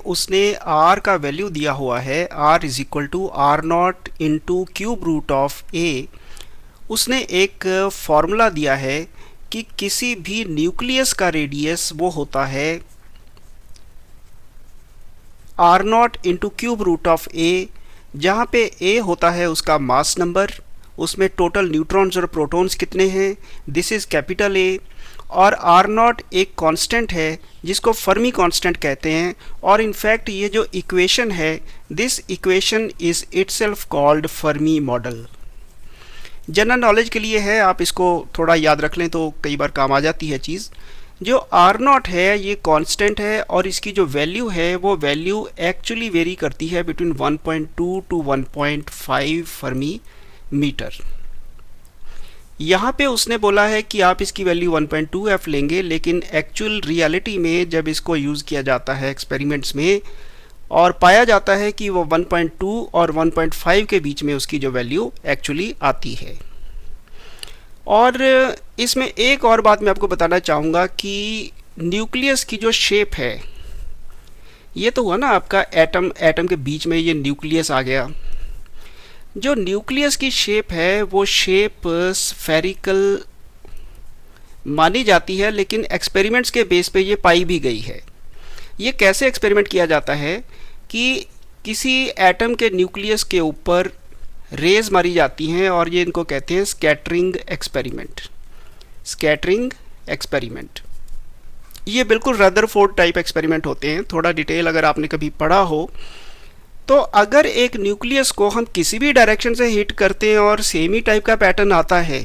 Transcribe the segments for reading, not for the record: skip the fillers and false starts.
उसने r का value दिया हुआ है r is equal to R not into cube root of a, उसने एक फॉर्मूला दिया है कि किसी भी न्यूक्लियस का रेडियस वो होता है are not into cube root of a, जहाँ पे a होता है उसका मास नंबर, उसमें टोटल न्यूट्रॉन्स और प्रोटॉन्स कितने हैं, दिस इज़ कैपिटल A, और आर नॉट एक कांस्टेंट है जिसको फर्मी कांस्टेंट कहते हैं। और इनफैक्ट ये जो इक्वेशन है, this equation is itself called Fermi model. General knowledge के लिए है, आप इसको थोड़ा याद रख लें तो कई बार काम आ जाती है चीज़। जो आर नॉट है ये कांस्टेंट है और इसकी जो वैल्यू है वो वैल्यू एक्चुअली वेरी करती है बिटवीन 1.2 टू 1.5 फर्मी मीटर। यहाँ पे उसने बोला है कि आप इसकी वैल्यू 1.2 लेंगे, लेकिन एक्चुअल रियलिटी में जब इसको यूज़ किया जाता है एक्सपेरिमेंट्स में और पाया जाता है कि वो 1.2 और 1.5 के बीच में उसकी जो वैल्यू एक्चुअली आती है। और इसमें एक और बात मैं आपको बताना चाहूँगा कि न्यूक्लियस की जो शेप है, ये तो हुआ ना आपका एटम के बीच में ये न्यूक्लियस आ गया। जो न्यूक्लियस की शेप है वो शेप स्फेरिकल मानी जाती है, लेकिन एक्सपेरिमेंट्स के बेस पे ये पाई भी गई है। ये कैसे एक्सपेरिमेंट किया जाता है कि किसी एटम के न्यूक्लियस के ऊपर रेज मारी जाती हैं और ये इनको कहते हैं स्कैटरिंग एक्सपेरिमेंट। स्कैटरिंग एक्सपेरिमेंट ये बिल्कुल रदरफोर्ड टाइप एक्सपेरिमेंट होते हैं। थोड़ा डिटेल अगर आपने कभी पढ़ा हो तो अगर एक न्यूक्लियस को हम किसी भी डायरेक्शन से हिट करते हैं और सेम ही टाइप का पैटर्न आता है,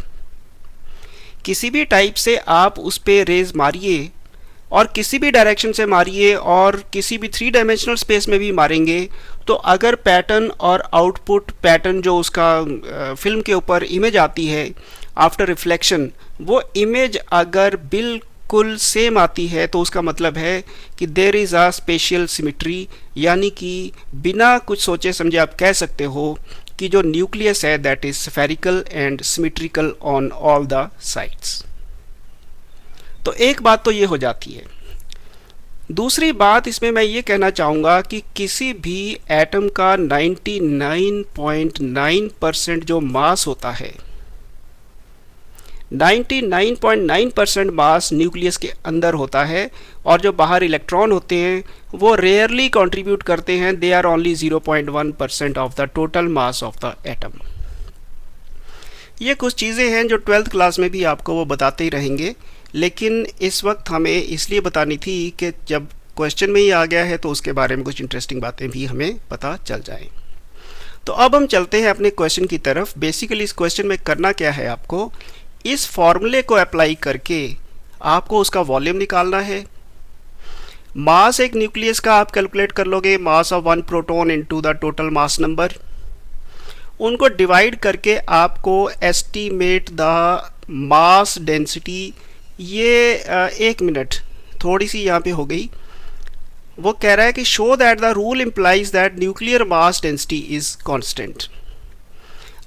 किसी भी टाइप से आप उस पर रेज मारिए और किसी भी डायरेक्शन से मारिए और किसी भी 3 डायमेंशनल स्पेस में भी मारेंगे, तो अगर पैटर्न और आउटपुट पैटर्न जो उसका फिल्म के ऊपर इमेज आती है आफ्टर रिफ्लेक्शन, वो इमेज अगर बिल्कुल सेम आती है तो उसका मतलब है कि there is a spatial symmetry, यानी कि बिना कुछ सोचे समझे आप कह सकते हो कि जो न्यूक्लियस है that is spherical and symmetrical on all the sides. तो एक बात तो ये हो जाती है। दूसरी बात इसमें मैं ये कहना चाहूँगा कि किसी भी एटम का 99.9% जो मास होता है, 99.9% मास न्यूक्लियस के अंदर होता है और जो बाहर इलेक्ट्रॉन होते हैं वो रेयरली कंट्रीब्यूट करते हैं, they are only 0.1% of the total mass of the atom. ये कुछ चीज़ें हैं जो 12th क्लास में भी आपको वो बताते ही रहेंगे, लेकिन इस वक्त हमें इसलिए बतानी थी कि जब क्वेश्चन में ही आ गया है तो उसके बारे में कुछ इंटरेस्टिंग बातें भी हमें पता चल जाएं। तो अब हम चलते हैं अपने क्वेश्चन की तरफ। बेसिकली इस क्वेश्चन में करना क्या है, आपको इस फॉर्मूले को अप्लाई करके आपको उसका वॉल्यूम निकालना है। मास एक न्यूक्लियस का आप कैलकुलेट कर लोगे, मास of 1 proton into the total mass number. उनको डिवाइड करके आपको एस्टीमेट द मास डेंसिटी, ये 1 मिनट थोड़ी सी यहाँ पे हो गई। वो कह रहा है कि show that the rule implies that nuclear mass density is constant.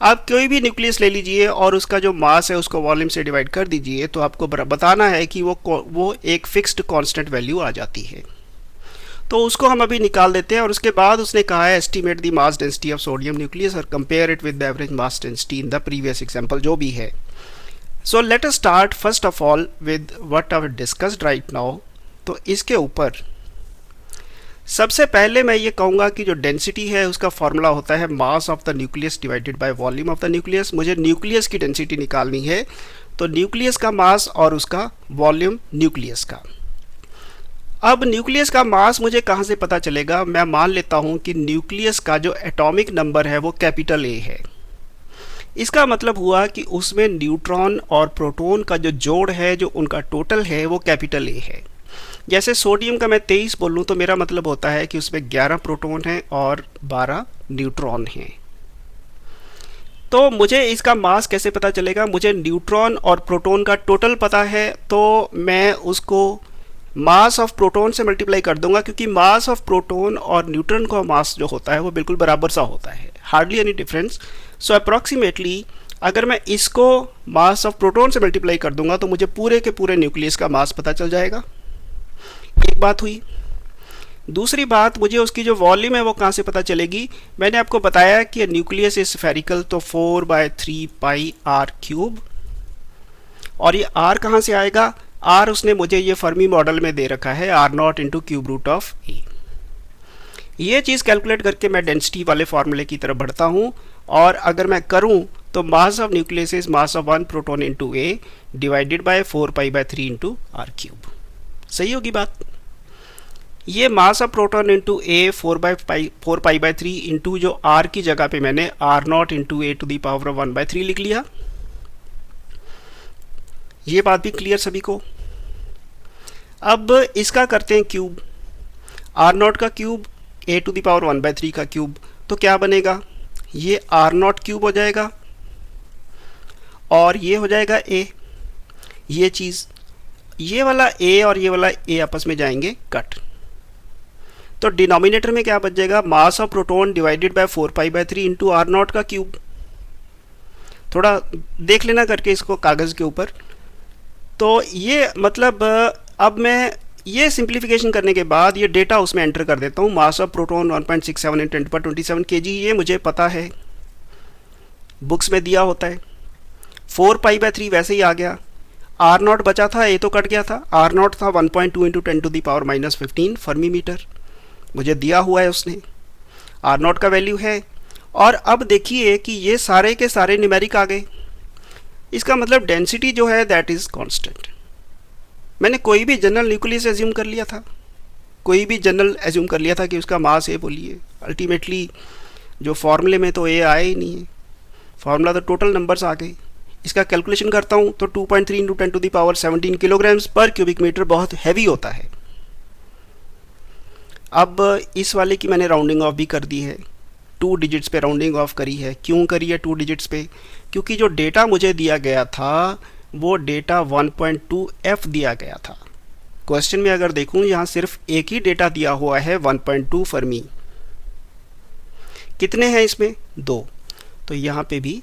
आप कोई भी न्यूक्लियस ले लीजिए और उसका जो मास है उसको वॉल्यूम से डिवाइड कर दीजिए, तो आपको बताना है कि वो एक फिक्स्ड कांस्टेंट वैल्यू आ जाती है। तो उसको हम अभी निकाल देते हैं और उसके बाद उसने कहा है estimate the mass density of sodium nucleus और compare it with the average mass density in the previous example जो भी है। So let us start first of all with what I've discussed right now। तो इसके ऊपर सबसे पहले मैं ये कहूँगा कि जो डेंसिटी है उसका फॉर्मूला होता है मास of the nucleus divided by volume of the nucleus. मुझे न्यूक्लियस की डेंसिटी निकालनी है, तो न्यूक्लियस का मास और उसका वॉल्यूम न्यूक्लियस का। अब न्यूक्लियस का मास मुझे कहाँ से पता चलेगा? मैं मान लेता हूँ कि न्यूक्लियस का जो एटॉमिक नंबर है वो कैपिटल A है। इसका मतलब हुआ कि उसमें न्यूट्रॉन और प्रोटॉन का जो जोड़ है, जो उनका टोटल है, वो कैपिटल A है। जैसे सोडियम का मैं 23 बोलूँ तो मेरा मतलब होता है कि उसमें 11 प्रोटॉन हैं और 12 न्यूट्रॉन हैं। तो मुझे इसका मास कैसे पता चलेगा? मुझे न्यूट्रॉन और प्रोटॉन का टोटल पता है, तो मैं उसको मास ऑफ प्रोटॉन से मल्टीप्लाई कर दूंगा, क्योंकि मास ऑफ प्रोटॉन और न्यूट्रॉन का मास जो होता है वो बिल्कुल बराबर सा होता है, हार्डली एनी डिफरेंस। सो अप्रॉक्सीमेटली अगर मैं इसको मास ऑफ प्रोटॉन से मल्टीप्लाई कर दूंगा तो मुझे पूरे के पूरे न्यूक्लियस का मास पता चल जाएगा। एक बात हुई। दूसरी बात, मुझे उसकी जो वॉल्यूम है वो कहाँ से पता चलेगी? मैंने आपको बताया कि न्यूक्लियस इज स्फेरिकल, तो 4/3 पाई आर क्यूब। और ये आर कहाँ से आएगा? आर उसने मुझे ये फर्मी मॉडल में दे रखा है, are not into cube root of a. ये चीज़ कैलकुलेट करके मैं डेंसिटी वाले फार्मूले की तरफ बढ़ता हूँ, और अगर मैं करूँ तो mass of nucleus is mass of 1 proton into A divided by 4π/3 into R cube. सही होगी बात? ये mass of proton into A 4π/3 into जो आर की जगह पे मैंने R not into A to the power 1/3 लिख लिया। ये बात भी क्लियर सभी को? अब इसका करते हैं क्यूब। आर नॉट का cube A to the power 1/3 का क्यूब, तो क्या बनेगा? ये आर नॉट क्यूब हो जाएगा और ये हो जाएगा ए। ये चीज़, ये वाला ए और ये वाला ए आपस में जाएंगे कट, तो डिनोमिनेटर में क्या बच जाएगा? Mass of proton divided by 4π/3 into R not का क्यूब। थोड़ा देख लेना करके इसको कागज़ के ऊपर। तो ये मतलब अब मैं ये सिंप्लीफिकेशन करने के बाद ये डेटा उसमें एंटर कर देता हूँ। मास ऑफ प्रोटॉन 1.67 × 10⁻27 kg, ये मुझे पता है, बुक्स में दिया होता है। 4π/3 वैसे ही आ गया। आर नॉट बचा था, ए तो कट गया था। आर नॉट था 1.2 × 10⁻⁻15 फर्मी मीटर, मुझे दिया हुआ है उसने। आर नॉट का वैल्यू है। और अब देखिए कि ये सारे के सारे न्यूमेरिक आ गए। इसका मतलब डेंसिटी जो है दैट इज़ कांस्टेंट। मैंने कोई भी जनरल न्यूक्लियस एज्यूम कर लिया था, कोई भी जनरल एज्यूम कर लिया था कि उसका मास ए बोलिए। अल्टीमेटली जो फॉर्मूले में तो ए आया ही नहीं है, फार्मूला तो टोटल नंबर्स आ गए। इसका कैलकुलेशन करता हूँ तो 2.3 × 10⁻17 किलोग्राम्स पर क्यूबिक मीटर बहुत हैवी होता है। अब इस वाले की मैंने राउंडिंग ऑफ भी कर दी है, 2 डिजिट्स पे राउंडिंग ऑफ करी है। क्यों करी है 2 डिजिट्स पे? क्योंकि जो डेटा मुझे दिया गया था वो डेटा 1.2 F दिया गया था। क्वेश्चन में अगर देखूं यहाँ सिर्फ एक ही डेटा दिया हुआ है 1.2 फर्मी। कितने हैं इसमें? 2, तो यहाँ पे भी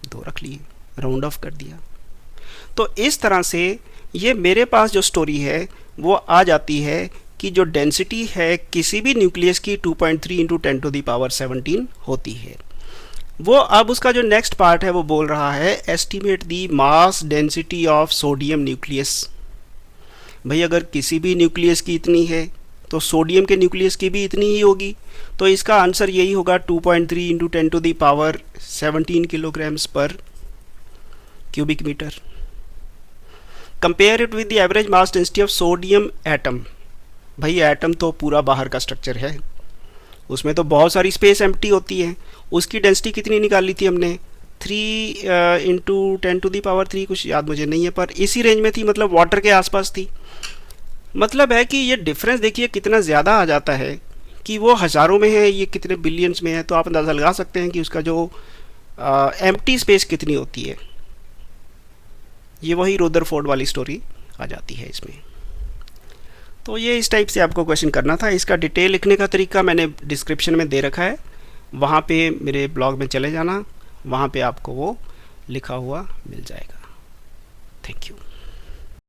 2 रख लिए, राउंड ऑफ कर दिया। तो इस तरह से ये मेरे पास जो स्टोरी है वो आ जाती है कि जो डेंसिटी है किसी भी न्यूक्लियस की 2.3 × 10⁻17 होती है। वो अब उसका जो नेक्स्ट पार्ट है वो बोल रहा है estimate the mass density of sodium nucleus. भाई अगर किसी भी न्यूक्लियस की इतनी है तो सोडियम के न्यूक्लियस की भी इतनी ही होगी, तो इसका आंसर यही होगा 2.3 × 10⁻17 किलोग्राम्स पर cubic metre. Compare it with the average mass density of sodium atom. भाई एटम तो पूरा बाहर का स्ट्रक्चर है, उसमें तो बहुत सारी स्पेस एम्प्टी होती है। उसकी डेंसिटी कितनी निकाल ली थी हमने? 3 × 10⁻3, कुछ याद मुझे नहीं है, पर इसी रेंज में थी, मतलब वाटर के आसपास थी। मतलब है कि ये डिफरेंस देखिए कितना ज़्यादा आ जाता है कि वो हज़ारों में है, ये कितने बिलियंस में है। तो आप अंदाज़ा लगा सकते हैं कि उसका जो एम्प्टी स्पेस कितनी होती है। ये वही रदरफोर्ड वाली स्टोरी आ जाती है इसमें। तो ये इस टाइप से आपको क्वेश्चन करना था। इसका डिटेल लिखने का तरीका मैंने डिस्क्रिप्शन में दे रखा है, वहाँ पे मेरे ब्लॉग में चले जाना, वहाँ पे आपको वो लिखा हुआ मिल जाएगा। Thank you.